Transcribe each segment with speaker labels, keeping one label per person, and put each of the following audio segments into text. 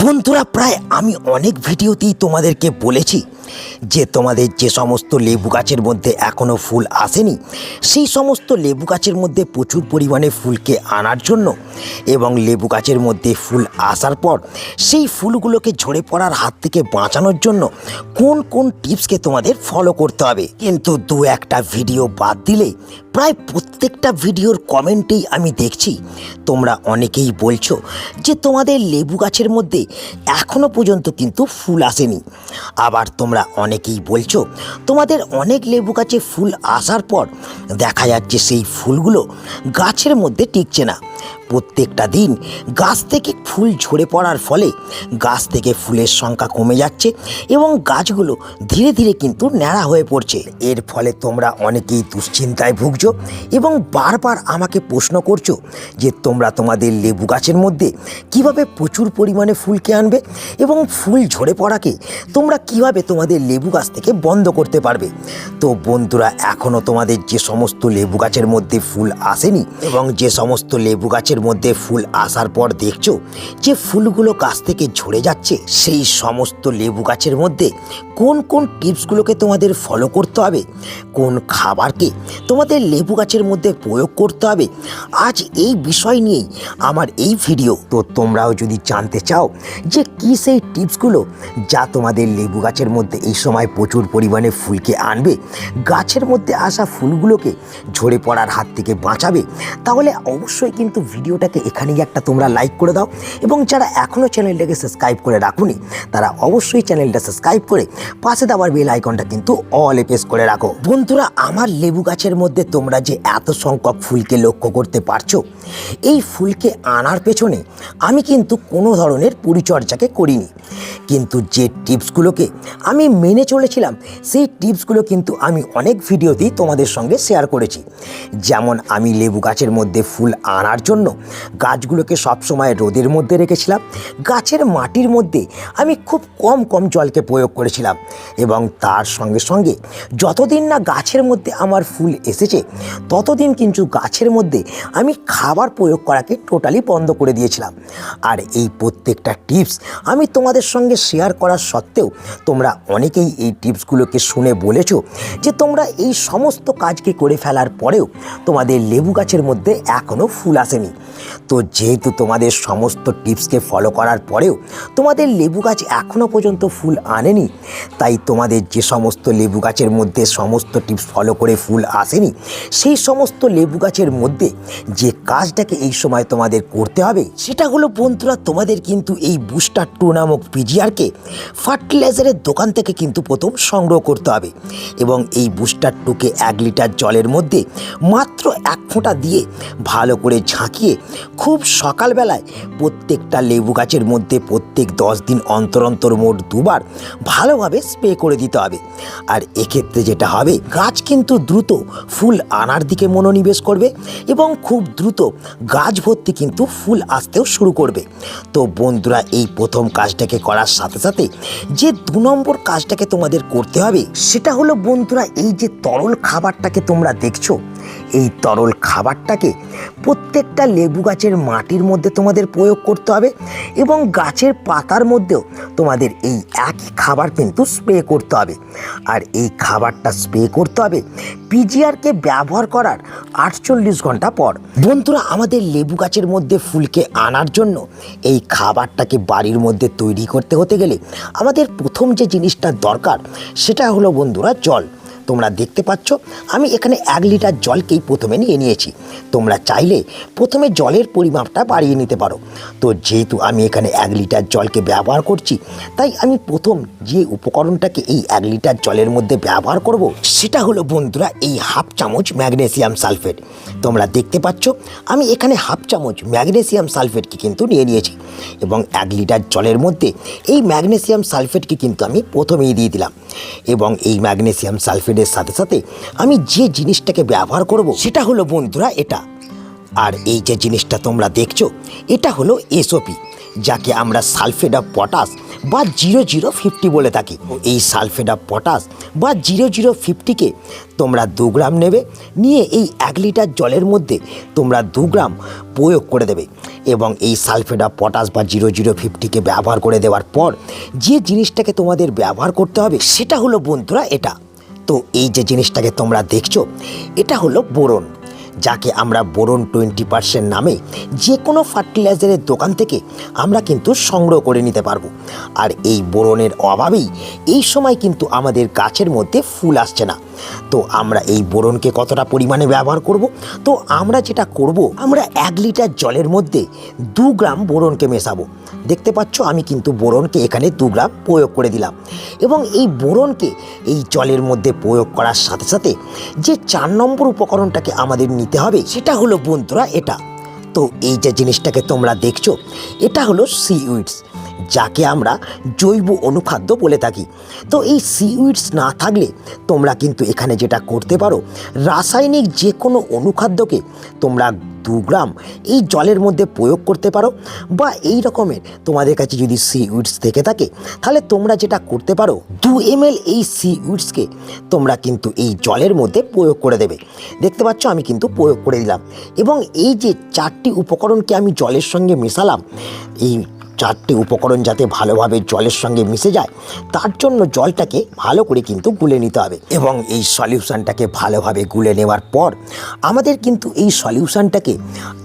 Speaker 1: বন্ধুরা, প্রায় আমি অনেক ভিডিওতেই তোমাদেরকে বলেছি যে তোমাদের যে সমস্ত লেবু গাছের মধ্যে এখনও ফুল আসেনি সেই সমস্ত লেবু গাছের মধ্যে প্রচুর পরিমাণে ফুলকে আনার জন্য এবং লেবু গাছের মধ্যে ফুল আসার পর সেই ফুলগুলোকে ঝরে পড়ার হাত থেকে বাঁচানোর জন্য কোন কোন টিপসকে তোমাদের ফলো করতে হবে। কিন্তু দু একটা ভিডিও বাদ দিলে প্রায় প্রত্যেকটা ভিডিওর কমেন্টেই আমি দেখছি তোমরা অনেকেই বলছো যে তোমাদের লেবু গাছের মধ্যে এখনও পর্যন্ত কিন্তু ফুল আসেনি। আবার তোমরা অনেকেই বলছো তোমাদের অনেক লেবু গাছে ফুল আসার পর দেখা যাচ্ছে সেই ফুলগুলো গাছের মধ্যে টিকছে না। প্রত্যেকটা দিন গাছ থেকে ফুল ঝরে পড়ার ফলে গাছ থেকে ফুলের সংখ্যা কমে যাচ্ছে এবং গাছগুলো ধীরে ধীরে কিন্তু ন্যাড়া হয়ে পড়ছে। এর ফলে তোমরা অনেকেই দুশ্চিন্তায় ভুগছো এবং বারবার আমাকে প্রশ্ন করছো যে তোমরা তোমাদের লেবু গাছের মধ্যে কিভাবে প্রচুর পরিমাণে ফুলকে আনবে এবং ফুল ঝরে পড়াকে তোমরা কিভাবে তোমাদের লেবু গাছ থেকে বন্ধ করতে পারবে। তো বন্ধুরা, এখনও তোমাদের যে সমস্ত লেবু গাছের মধ্যে ফুল আসেনি এবং যে সমস্ত লেবু গাছের মধ্যে ফুল আসার পর দেখছো যে ফুলগুলো গাছ থেকে ঝরে যাচ্ছে, সেই সমস্ত লেবু গাছের মধ্যে কোন কোন টিপসগুলোকে তোমাদের ফলো করতে হবে, কোন খাবারকে তোমাদের লেবু গাছের মধ্যে প্রয়োগ করতে হবে, আজ এই বিষয় নিয়েই আমার এই ভিডিও। তো তোমরাও যদি জানতে চাও যে কী সেই টিপসগুলো যা তোমাদের লেবু গাছের মধ্যে এই সময় প্রচুর পরিমাণে ফুলকে আনবে, গাছের মধ্যে আসা ফুলগুলোকে ঝরে পড়ার হাত থেকে বাঁচাবে, তাহলে অবশ্যই কিন্তু ভিডিওটাকে এখানেই একটা তোমরা লাইক করে দাও এবং যারা এখনও চ্যানেলটাকে সাবস্ক্রাইব করে রাখোনি তারা অবশ্যই চ্যানেলটা সাবস্ক্রাইব করে পাশে দেওয়ার বেল আইকনটা কিন্তু অলে প্রেস করে রাখো। বন্ধুরা, আমার লেবু গাছের মধ্যে তোমরা যে এত সংখ্যক ফুলকে লক্ষ্য করতে পারছো, এই ফুলকে আনার পেছনে আমি কিন্তু কোনো ধরনের পরিচর্যাকে করিনি, কিন্তু যে টিপসগুলোকে আমি মেনে চলেছিলাম সেই টিপসগুলো কিন্তু আমি অনেক ভিডিওতেই তোমাদের সঙ্গে শেয়ার করেছি। যেমন আমি লেবু গাছের মধ্যে ফুল আনার জন্য গাছগুলোকে সবসময় রোদের মধ্যে রেখেছিলাম, গাছের মাটির মধ্যে আমি খুব কম কম জলকে প্রয়োগ করেছিলাম এবং তার সঙ্গে সঙ্গে যতদিন না গাছের মধ্যে আমার ফুল এসেছে ততদিন কিন্তু গাছের মধ্যে আমি খাবার প্রয়োগ করাকে টোটালি বন্ধ করে দিয়েছিলাম। আর এই প্রত্যেকটা টিপস আমি তোমাদের সঙ্গে শেয়ার করার সত্ত্বেও তোমরা অনেকেই এই টিপসগুলোকে শুনে বলেছো যে তোমরা এই সমস্ত কাজকে করে ফেলার পরেও তোমাদের লেবু গাছের মধ্যে এখনও ফুল আসেনি। তো যেহেতু তোমাদের সমস্ত টিপসকে ফলো করার পরেও তোমাদের লেবু গাছ এখনও পর্যন্ত ফুল আনেনি, তাই তোমাদের যে সমস্ত লেবু গাছের মধ্যে সমস্ত টিপস ফলো করে ফুল আসেনি সেই সমস্ত লেবু গাছের মধ্যে যে কাজটাকে এই সময় তোমাদের করতে হবে সেটা হলো বন্ধুরা, তোমাদের কিন্তু এই বুস্টার 2 নামক পিজিআরকে ফার্টিলাইজারের দোকান থেকে কিন্তু প্রথম সংগ্রহ করতে হবে এবং এই বুস্টার 2কে 1 লিটার জলের মধ্যে মাত্র 1 ফোঁটা দিয়ে ভালো করে ঝাঁকিয়ে খুব সকালবেলায় প্রত্যেকটা লেবু গাছের মধ্যে প্রত্যেক 10 দিন অন্তর অন্তর মোট 2 বার ভালোভাবে স্প্রে করে দিতে হবে। আর এক্ষেত্রে যেটা হবে, গাছ কিন্তু দ্রুত ফুল আনার দিকে মনোনিবেশ করবে এবং খুব দ্রুত গাছ ভর্তি কিন্তু ফুল আসতেও শুরু করবে। তো বন্ধুরা, এই প্রথম কাজটাকে করার সাথে সাথে যে 2 নম্বর কাজটাকে তোমাদের করতে হবে সেটা হলো বন্ধুরা, এই যে তরল খাবারটাকে তোমরা দেখছো, এই তরল খাবারটাকে প্রত্যেকটা লেবু গাছের মাটির মধ্যে তোমাদের প্রয়োগ করতে হবে এবং গাছের পাতার মধ্যেও তোমাদের এই একই খাবার কিন্তু স্প্রে করতে হবে। আর এই খাবারটা স্প্রে করতে হবে পিজিআরকে ব্যবহার করার 48 ঘন্টা পর। বন্ধুরা, আমাদের লেবু গাছের মধ্যে ফুলকে আনার জন্য এই খাবারটাকে বাড়ির মধ্যে তৈরি করতে হতে গেলে আমাদের প্রথম যে জিনিসটা দরকার সেটা হলো বন্ধুরা জল। তোমরা দেখতে পাচ্ছ আমি এখানে 1 লিটার জলকেই প্রথমে নিয়ে নিয়েছি। তোমরা চাইলে প্রথমে জলের পরিমাপটা বাড়িয়ে নিতে পারো। তো যেহেতু আমি এখানে 1 লিটার জলকে ব্যবহার করছি, তাই আমি প্রথম যে উপকরণটাকে এই 1 লিটার জলের মধ্যে ব্যবহার করব সেটা হলো বন্ধুরা এই 1/2 চামচ ম্যাগনেসিয়াম সালফেট। তোমরা দেখতে পাচ্ছ আমি এখানে 1/2 চামচ ম্যাগনেসিয়াম সালফেটকে কিন্তু নিয়ে নিয়েছি এবং 1 লিটার জলের মধ্যে এই ম্যাগনেসিয়াম সালফেটকে কিন্তু আমি প্রথমেই দিয়ে দিলাম এবং এই ম্যাগনেসিয়াম সালফেটের সাথে সাথে আমি যে জিনিসটাকে ব্যবহার করব সেটা হলো বন্ধুরা এটা। আর এই যে জিনিসটা তোমরা দেখছো এটা হলো এসওপি, যাকে আমরা সালফেট অফ পটাশ বা 0050 বলে থাকি। এই সালফেট অফ পটাশ বা 0050কে তোমরা 2 গ্রাম নেবে, নিয়ে এই 1 লিটার জলের মধ্যে তোমরা 2 গ্রাম প্রয়োগ করে দেবে। এবং এই সালফেট অফ পটাশ বা 0050কে ব্যবহার করে দেওয়ার পর যে জিনিসটাকে তোমাদের ব্যবহার করতে হবে সেটা হলো বন্ধুরা এটা। তো এই যে জিনিসটাকে তোমরা দেখছো এটা হলো বোরন, যাকে আমরা বোরন 20% নামে যে কোনো ফার্টিলাইজারের দোকান থেকে আমরা কিন্তু সংগ্রহ করে নিতে পারবো। আর এই বোরনের অভাবেই এই সময় কিন্তু আমাদের গাছের মধ্যে ফুল আসছে না। তো আমরা এই বোরনকে কতটা পরিমাণে ব্যবহার করব? তো আমরা যেটা করব, আমরা 1 লিটার জলের মধ্যে 2 গ্রাম বোরনকে মেশাবো। দেখতে পাচ্ছ আমি কিন্তু বোরনকে এখানে 2 গ্রাম প্রয়োগ করে দিলাম। এবং এই বোরনকে এই জলের মধ্যে প্রয়োগ করার সাথে সাথে যে 4 নম্বর উপকরণটাকে আমাদের নিতে হবে সেটা হলো বন্ধুরা এটা। তো এই যে জিনিসটাকে তোমরা দেখছো এটা হলো সিউইডস, যাকে আমরা জৈব অনুখাদ্য বলে থাকি। তো এই সিউইডস না থাকলে তোমরা কিন্তু এখানে যেটা করতে পারো, রাসায়নিক যে কোনো অনুখাদ্যকে তোমরা 2 গ্রাম এই জলের মধ্যে প্রয়োগ করতে পারো। বা এই রকমের তোমাদের কাছে যদি সিউইডস থেকে থাকে তাহলে তোমরা যেটা করতে পারো, 2 ml এই সিউইডসকে তোমরা কিন্তু এই জলের মধ্যে প্রয়োগ করে দেবে। দেখতে পাচ্ছ আমি কিন্তু প্রয়োগ করে দিলাম। এবং এই যে 4টি উপকরণকে আমি জলের সঙ্গে মেশালাম, এই 4টি উপকরণ যাতে ভালোভাবে জলের সঙ্গে মিশে যায় তার জন্য জলটাকে ভালো করে কিন্তু গুলে নিতে হবে। এবং এই সলিউশনটাকে ভালোভাবে গুলে নেওয়ার পর আমাদের কিন্তু এই সলিউশনটাকে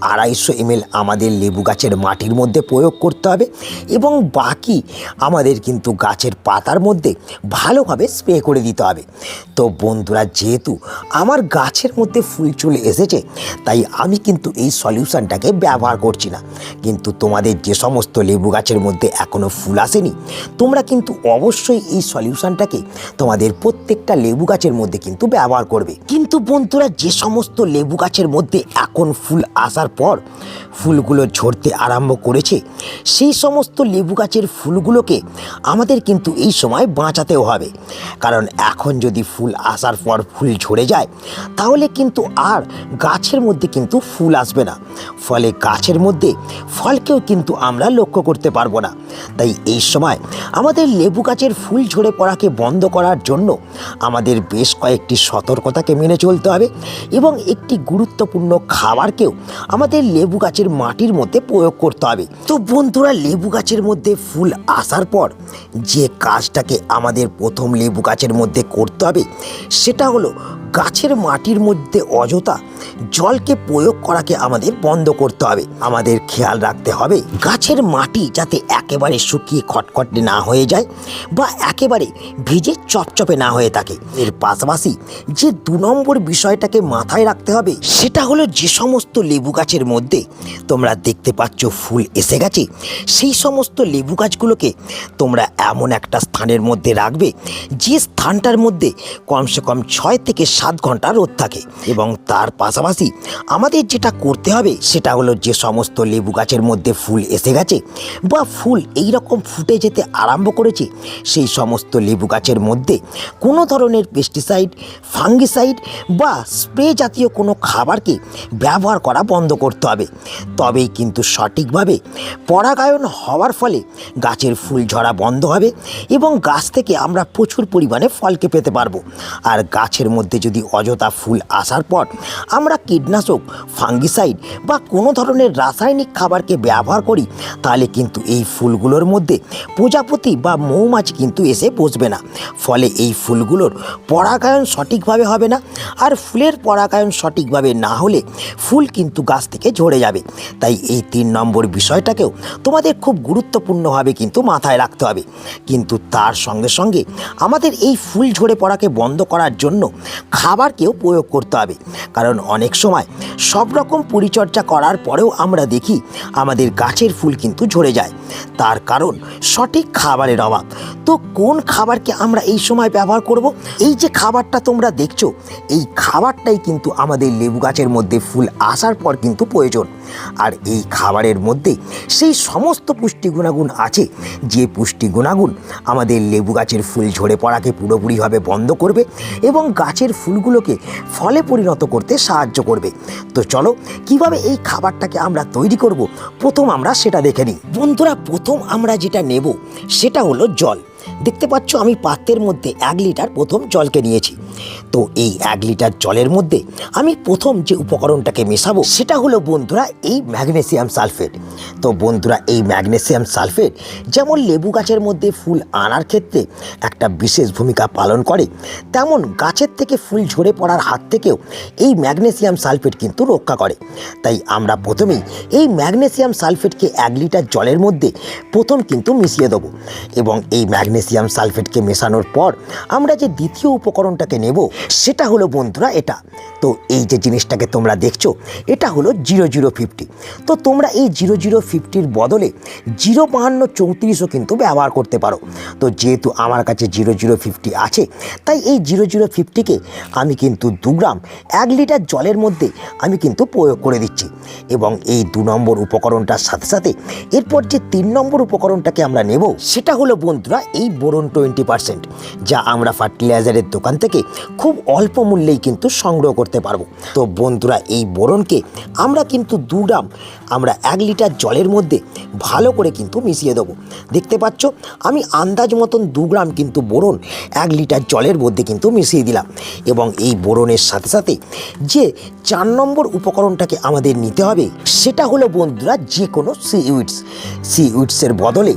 Speaker 1: 250 ml আমাদের লেবু গাছের মাটির মধ্যে প্রয়োগ করতে হবে। এবং বাকি আমাদের কিন্তু গাছের পাতার মধ্যে ভালোভাবে স্প্রে করে দিতে হবে। তো বন্ধুরা, যেহেতু আমার গাছের মধ্যে ফুল চলে এসেছে তাই আমি কিন্তু এই সলিউশনটাকে ব্যবহার করছি না। কিন্তু তোমাদের যে সমস্ত লেবু গাছের মধ্যে এখনও ফুল আসেনি তোমরা কিন্তু অবশ্যই এই সলিউশনটাকে তোমাদের প্রত্যেকটা লেবু গাছের মধ্যে কিন্তু ব্যবহার করবে। কিন্তু বন্ধুরা, যে সমস্ত লেবু গাছের মধ্যে এখন ফুল আসার পর ফুলগুলো ঝরতে আরম্ভ করেছে সেই সমস্ত লেবু গাছের ফুলগুলোকে আমাদের কিন্তু এই সময় বাঁচাতেও হবে। কারণ এখন যদি ফুল আসার পর ফুল ঝরে যায় তাহলে কিন্তু আর গাছের মধ্যে কিন্তু ফুল আসবে না, ফলে গাছের মধ্যে ফলকেও কিন্তু আমরা লক্ষ্য করতে পারবো না। তাই এই সময় আমাদের লেবু গাছের ফুল ঝরে পড়াকে বন্ধ করার জন্য আমাদের বেশ কয়েকটি সতর্কতাকে মেনে চলতে হবে। এবং একটি গুরুত্বপূর্ণ খাবারকেও আমাদের লেবু গাছের মাটির মধ্যে প্রয়োগ করতে হবে। তো বন্ধুরা, লেবু গাছের মধ্যে ফুল আসার পর যে কাজটাকে আমাদের প্রথম লেবু গাছের মধ্যে করতে হবে সেটা হলো গাছের মাটির মধ্যে অযথা জলকে প্রয়োগ করাকে আমাদের বন্ধ করতে হবে। আমাদের খেয়াল রাখতে হবে গাছের মাটি যাতে একেবারে শুকিয়ে খটখটে না হয়ে যায় বা একেবারে ভিজে চপচপে না হয়ে থাকে। এর পাশাপাশি যে 2 নম্বর বিষয়টাকে মাথায় রাখতে হবে সেটা হলো যে সমস্ত লেবু গাছের মধ্যে তোমরা দেখতে পাচ্ছ ফুল এসে গেছে সেই সমস্ত লেবু গাছগুলোকে তোমরা এমন একটা স্থানের মধ্যে রাখবে যে স্থানটার মধ্যে কমসে কম 6 থেকে 7 ঘন্টা রোদ থাকে। এবং তার পাশাপাশি আমাদের যেটা করতে হবে সেটা হলো যে সমস্ত লেবু গাছের মধ্যে ফুল এসে গেছে বা ফুল এই রকম ফুটে যেতে আরম্ভ করেছে সেই সমস্ত লেবু গাছের মধ্যে কোনো ধরনের পেস্টিসাইড, ফাঙ্গিসাইড বা স্প্রে জাতীয় কোনো খাবারকে ব্যবহার করা বন্ধ করতে হবে। তবেই কিন্তু সঠিকভাবে পরাগায়ন হওয়ার ফলে গাছের ফুল ঝরা বন্ধ হবে এবং গাছ থেকে আমরা প্রচুর পরিমাণে ফলকে পেতে পারবো। আর গাছের মধ্যে যদি অযথা ফুল আসার পর আমরা কীটনাশক, ফাঙ্গিসাইড বা কোনো ধরনের রাসায়নিক খাবারকে ব্যবহার করি তাহলে কিন্তু এই ফুলগুলোর মধ্যে প্রজাপতি বা মৌমাছি কিন্তু এসে বসবে না। ফলে এই ফুলগুলোর পরাগায়ন সঠিকভাবে হবে না। আর ফুলের পরাগায়ন সঠিকভাবে না হলে ফুল কিন্তু গাছ থেকে ঝরে যাবে। তাই এই 3 নম্বর বিষয়টাকেও তোমাদের খুব গুরুত্বপূর্ণভাবে কিন্তু মাথায় রাখতে হবে। কিন্তু তার সঙ্গে সঙ্গে আমাদের এই ফুল ঝরে পড়াকে বন্ধ করার জন্য খাবারকেও প্রয়োগ করতে হবে। কারণ অনেক সময় সব রকম পরিচর্যা করার পরেও আমরা দেখি আমাদের গাছের ফুল কিন্তু ঝরে যায়। তার কারণ সঠিক খাবারের অভাব। তো কোন খাবারকে আমরা এই সময় ব্যবহার করব? এই যে খাবারটা তোমরা দেখছো এই খাবারটাই কিন্তু আমাদের লেবু গাছের মধ্যে ফুল আসার পর কিন্তু প্রয়োজন। আর এই খাবারের মধ্যে সেই সমস্ত পুষ্টি গুণাগুণ আছে যে পুষ্টি গুণাগুণ আমাদের লেবু গাছের ফুল ঝরে পড়াকে পুরোপুরিভাবে বন্ধ করবে এবং গাছের ফুলগুলোকে ফলে পরিণত করতে সাহায্য করবে। তো চলো কিভাবে এই খাবারটাকে আমরা তৈরি করব প্রথম আমরা সেটা দেখে নিই। বন্ধুরা, প্রথম আমরা যেটা নেব সেটা হলো জল। দেখতে পাচ্ছ আমি পাত্রের মধ্যে 1 লিটার প্রথম জলকে নিয়েছি। তো এই 1 লিটার জলের মধ্যে আমি প্রথম যে উপকরণটাকে মেশাবো সেটা হলো বন্ধুরা এই ম্যাগনেসিয়াম সালফেট। তো বন্ধুরা, এই ম্যাগনেসিয়াম সালফেট যেমন লেবু গাছের মধ্যে ফুল আনার ক্ষেত্রে একটা বিশেষ ভূমিকা পালন করে, তেমন গাছের থেকে ফুল ঝরে পড়ার হাত থেকেও এই ম্যাগনেসিয়াম সালফেট কিন্তু রক্ষা করে। তাই আমরা প্রথমেই এই ম্যাগনেসিয়াম সালফেটকে 1 লিটার জলের মধ্যে প্রথম কিন্তু মিশিয়ে দেবো এবং এই ম্যাগনেসিয়াম সালফেটকে মেশানোর পর আমরা যে দ্বিতীয় উপকরণটাকে নেব সেটা হলো বন্ধুরা এটা। তো এই যে জিনিসটাকে তোমরা দেখছো এটা হলো 0050। তো তোমরা এই 0050-র বদলে 05234ও কিন্তু ব্যবহার করতে পারো। তো যেহেতু আমার কাছে 0050 আছে তাই এই 0050কে আমি কিন্তু 2 গ্রাম 1 লিটার জলের মধ্যে আমি কিন্তু প্রয়োগ করে দিচ্ছি এবং এই 2 নম্বর উপকরণটার সাথে সাথে এরপর যে 3 নম্বর উপকরণটাকে আমরা নেব সেটা হলো বন্ধুরা এই বোরন 20%, যা আমরা ফার্টিলাইজারের দোকান থেকে খুব অল্প মূল্যেই কিন্তু সংগ্রহ করতে পারবো। তো বন্ধুরা, এই বোরনকে আমরা কিন্তু 2 গ্রাম আমরা 1 লিটার জলের মধ্যে ভালো করে কিন্তু মিশিয়ে দেবো। দেখতে পাচ্ছ আমি আন্দাজ মতন 2 গ্রাম কিন্তু বোরন 1 লিটার জলের মধ্যে কিন্তু মিশিয়ে দিলাম এবং এই বোরনের সাথে সাথে যে 4 নম্বর উপকরণটাকে আমাদের নিতে হবে সেটা হলো বন্ধুরা যে কোনো সিউইডসের বদলে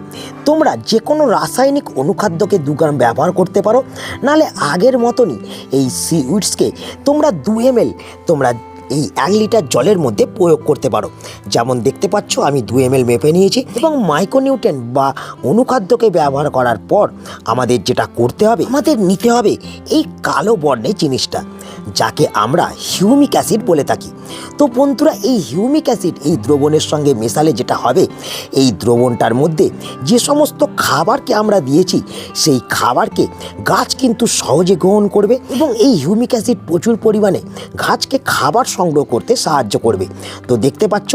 Speaker 1: তোমরা যে কোনো রাসায়নিক অনুখাদ্যকে 2 গ্রাম ব্যবহার করতে পারো, নাহলে আগের মতনই এই সিউইডসকে তোমরা 2 ml তোমরা এই 1 লিটার জলের মধ্যে প্রয়োগ করতে পারো। যেমন দেখতে পাচ্ছ আমি 2 ml মেপে নিয়েছি এবং মাইক্রোনিউট্রিয়েন্ট বা অনুখাদ্যকে ব্যবহার করার পর আমাদের যেটা করতে হবে, আমাদের নিতে হবে এই কালো বর্ণের জিনিসটা যাকে আমরা হিউমিক অ্যাসিড বলে থাকি। তো বন্ধুরা, এই হিউমিক অ্যাসিড এই দ্রবণের সঙ্গে মেশালে যেটা হবে, এই দ্রবণটার মধ্যে যে সমস্ত খাবারকে আমরা দিয়েছি সেই খাবারকে গাছ কিন্তু সহজে গ্রহণ করবে এবং এই হিউমিক অ্যাসিড প্রচুর পরিমাণে গাছকে খাবার সংগ্রহ করতে সাহায্য করবে। তো দেখতে পাচ্ছ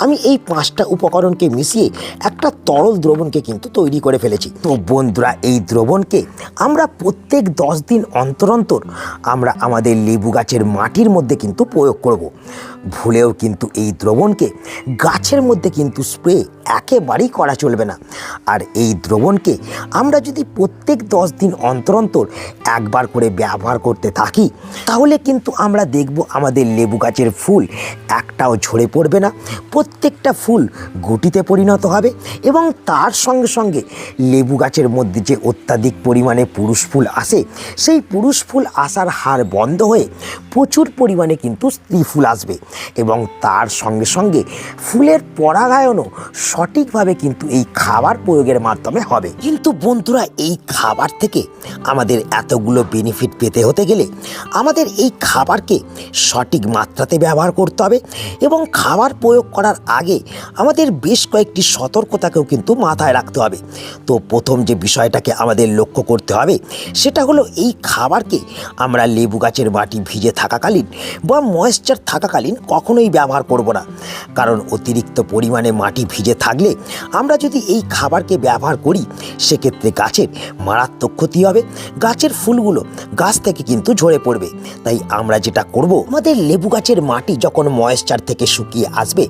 Speaker 1: আমি এই 5টা উপকরণকে মিশিয়ে একটা তরল দ্রবণকে কিন্তু তৈরি করে ফেলেছি। তো বন্ধুরা, এই দ্রবণকে আমরা প্রত্যেক 10 দিন অন্তর অন্তর আমরা আমাদের লেবু গাছের মাটির মধ্যে কিন্তু প্রয়োগ করব। ভুলেও কিন্তু এই দ্রবণকে গাছের মধ্যে কিন্তু স্প্রে একেবারেই করা চলবে না। আর এই দ্রবণকে আমরা যদি প্রত্যেক 10 দিন অন্তর অন্তর একবার করে ব্যবহার করতে থাকি তাহলে কিন্তু আমরা দেখব আমাদের লেবু গাছের ফুল একটাও ঝরে পড়বে না, প্রত্যেকটা ফুল গুটিতে পরিণত হবে এবং তার সঙ্গে সঙ্গে লেবু গাছের মধ্যে যে অত্যাধিক পরিমাণে পুরুষ ফুল আসে সেই পুরুষ ফুল আসার হার বন্ধ হয়ে প্রচুর পরিমাণে কিন্তু স্ত্রী ফুল আসবে এবং তার সঙ্গে সঙ্গে ফুলের পরাগায়নও সঠিকভাবে কিন্তু এই খাবার প্রয়োগের মাধ্যমে হবে। কিন্তু বন্ধুরা, এই খাবার থেকে আমাদের এতগুলো বেনিফিট পেতে হতে গেলে আমাদের এই খাবারকে সঠিক মাত্রাতে ব্যবহার করতে হবে এবং খাবার প্রয়োগ করার আগে আমাদের বেশ কয়েকটি সতর্কতাকেও কিন্তু মাথায় রাখতে হবে। তো প্রথম যে বিষয়টাকে আমাদের লক্ষ্য করতে হবে সেটা হলো এই খাবারকে আমরা লেবু গাছের মাটি ভিজে থাকাকালীন বা ময়েশ্চার থাকাকালীন কখনোই ব্যবহার করব না, কারণ অতিরিক্ত পরিমাণে মাটি ভিজে থাকলে আমরা যদি এই খাবারকে ব্যবহার করি সেক্ষেত্রে গাছের মারাত্মক ক্ষতি হবে, গাছের ফুলগুলো গাছ থেকে কিন্তু ঝরে পড়বে। তাই আমরা যেটা করব, আমাদের লেবু গাছের মাটি যখন ময়েশ্চার থেকে শুকিয়ে আসবে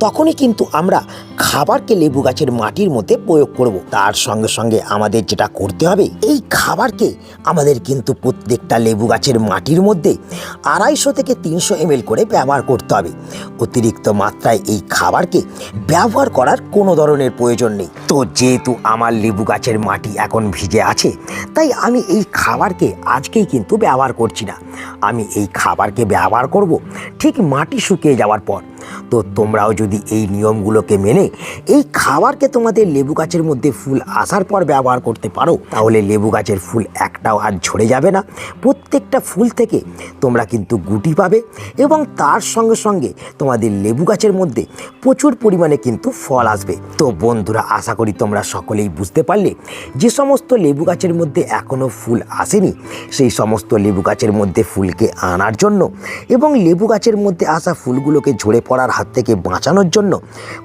Speaker 1: তখনই কিন্তু আমরা খাবারকে লেবু গাছের মাটির মধ্যে প্রয়োগ করব। তার সঙ্গে সঙ্গে আমাদের যেটা করতে হবে, এই খাবারকে আমাদের কিন্তু প্রত্যেকটা লেবু গাছের মাটির মধ্যে 250 থেকে 300 ml করে ব্যবহার করতে হবে। অতিরিক্ত মাত্রায় এই খাবারকে ব্যবহার করার কোনো ধরনের প্রয়োজন নেই। তো যেহেতু আমার লেবু গাছের মাটি এখন ভিজে আছে তাই আমি এই খাবারকে আজকেই কিন্তু ব্যবহার করছি না, আমি এই খাবারকে ব্যবহার করব ঠিক মাটি শুকিয়ে যাওয়ার পর। তো তোমরাও যদি এই নিয়মগুলোকে মেনে এই খাবারকে তোমাদের লেবু গাছের মধ্যে ফুল আসার পর ব্যবহার করতে পারো তাহলে লেবু গাছের ফুল একটাও আর ঝরে যাবে না, প্রত্যেকটা ফুল থেকে তোমরা কিন্তু গুটি পাবে এবং তার সঙ্গে সঙ্গে তোমাদের লেবু গাছের মধ্যে প্রচুর পরিমাণে কিন্তু ফল আসবে। তো বন্ধুরা, আশা করি তোমরা সকলেই বুঝতে পারলে যে সমস্ত লেবু গাছের মধ্যে এখনও ফুল আসেনি সেই সমস্ত লেবু গাছের মধ্যে ফুলকে আনার জন্য এবং লেবু গাছের মধ্যে আসা ফুলগুলোকে ঝরে পড়ার হাত থেকে বাঁচানোর জন্য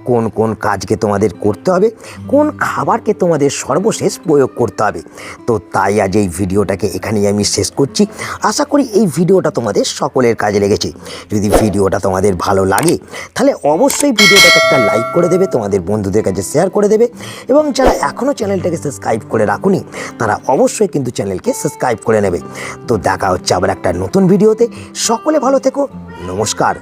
Speaker 1: কোন কোন কাজকে তোমাদের করতে হবে, কোন খাবারকে তোমাদের সর্বশেষ প্রয়োগ করতে হবে। তো তাই আজ এই ভিডিওটাকে এখানেই আমি শেষ করছি। আশা করি এই ভিডিওটা তোমাদের সকলের কাজে লেগেছে। যদি ভিডিওটা তোমাদের ভালো লাগে তাহলে অবশ্যই ভিডিওটাকে একটা লাইক করে দেবে, তোমাদের বন্ধুদের কাছে শেয়ার করে দেবে এবং যারা এখনও চ্যানেলটাকে সাবস্ক্রাইব করে রাখুনি তারা অবশ্যই কিন্তু চ্যানেলকে সাবস্ক্রাইব করে নেবে। তো দেখা হচ্ছে আবার একটা নতুন ভিডিওতে। সকলে ভালো থেকো, নমস্কার।